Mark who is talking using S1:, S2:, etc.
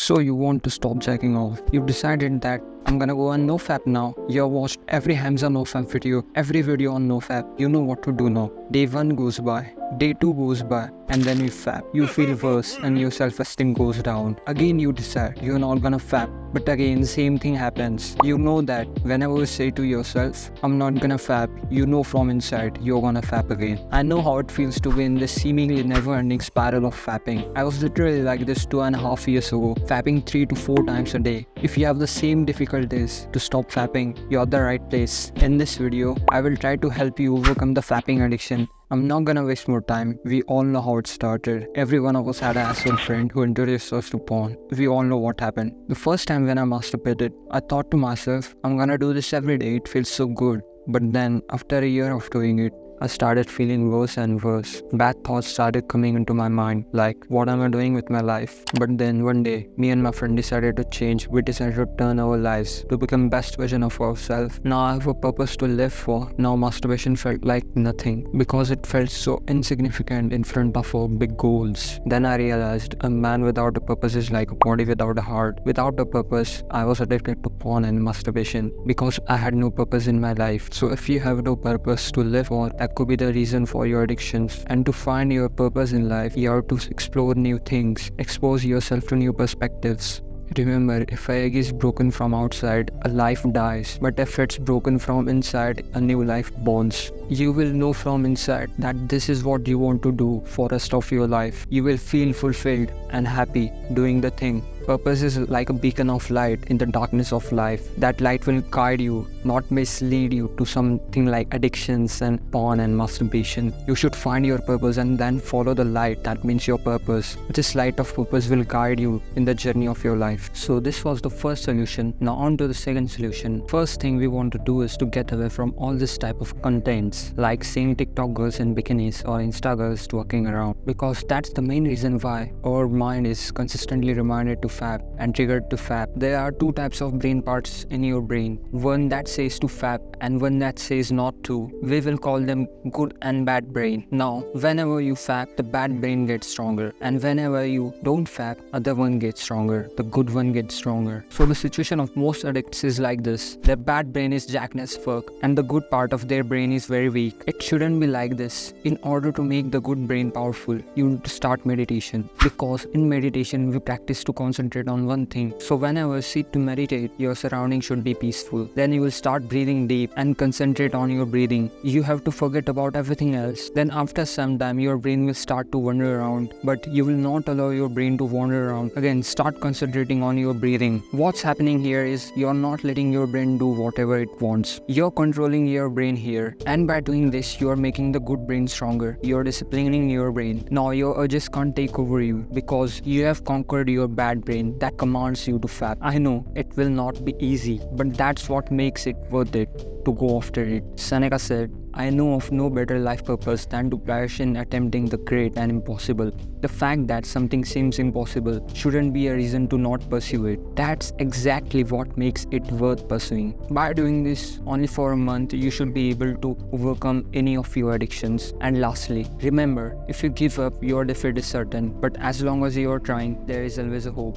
S1: So you want to stop jacking off. You've decided that I'm gonna go on NoFap now. You've watched every Hamza NoFap video, every video on NoFap. You know what to do now. Day 1 goes by, day 2 goes by, and then you fap. You feel worse and your self-esteem goes down. Again you decide you're not gonna fap. But again the same thing happens. You know that whenever you say to yourself, I'm not gonna fap, you know from inside you're gonna fap again. I know how it feels to be in this seemingly never-ending spiral of fapping. I was literally like this 2.5 years ago, fapping 3 to 4 times a day. If you have the same difficulties to stop fapping, you're at the right place. In this video, I will try to help you overcome the fapping addiction. I'm not gonna waste more time. We all know how it started. Every one of us had an asshole friend who introduced us to porn. We all know what happened. The first time when I masturbated, I thought to myself, I'm gonna do this every day, it feels so good. But then, after a year of doing it, I started feeling worse and worse. Bad thoughts started coming into my mind, like, what am I doing with my life? But then one day, me and my friend decided to change. We decided to turn our lives to become best version of ourselves. Now I have a purpose to live for. Now masturbation felt like nothing because it felt so insignificant in front of our big goals. Then I realized a man without a purpose is like a body without a heart. Without a purpose, I was addicted to porn and masturbation because I had no purpose in my life. So if you have no purpose to live for, that could be the reason for your addictions. And to find your purpose in life, you have to explore new things, expose yourself to new perspectives. Remember, if an egg is broken from outside, a life dies. But if it's broken from inside, a new life borns. You will know from inside that this is what you want to do for the rest of your life. You will feel fulfilled and happy doing the thing. Purpose is like a beacon of light in the darkness of life. That light will guide you, not mislead you to something like addictions and porn and masturbation. You should find your purpose and then follow the light. That means your purpose. This light of purpose will guide you in the journey of your life. So this was the first solution. Now on to the second solution. First thing we want to do is to get away from all this type of contents, like seeing TikTok girls in bikinis or Insta girls twerking around, because that's the main reason why our mind is consistently reminded to fap and triggered to fap. There are two types of brain parts in your brain. One that says to fap and one that says not to. We will call them good and bad brain. Now, whenever you fap, the bad brain gets stronger, and whenever you don't fap, other one gets stronger. The good one gets stronger. So the situation of most addicts is like this. Their bad brain is jacked as fuck and the good part of their brain is very weak. It shouldn't be like this. In order to make the good brain powerful, you need to start meditation, because in meditation we practice to concentrate on one thing. So whenever you sit to meditate, your surroundings should be peaceful. Then you will start breathing deep and concentrate on your breathing. You have to forget about everything else. Then after some time your brain will start to wander around, but you will not allow your brain to wander around. Again, start concentrating on your breathing. What's happening here is you're not letting your brain do whatever it wants. You're controlling your brain here, and by doing this you're making the good brain stronger. You're disciplining your brain. Now your urges can't take over you because you have conquered your bad brain that commands you to fap. I know it will not be easy, but that's what makes it worth it to go after it. Seneca said, I know of no better life purpose than to perish in attempting the great and impossible. The fact that something seems impossible shouldn't be a reason to not pursue it. That's exactly what makes it worth pursuing. By doing this only for a month, you should be able to overcome any of your addictions. And lastly, remember, if you give up, your defeat is certain. But as long as you are trying, there is always a hope.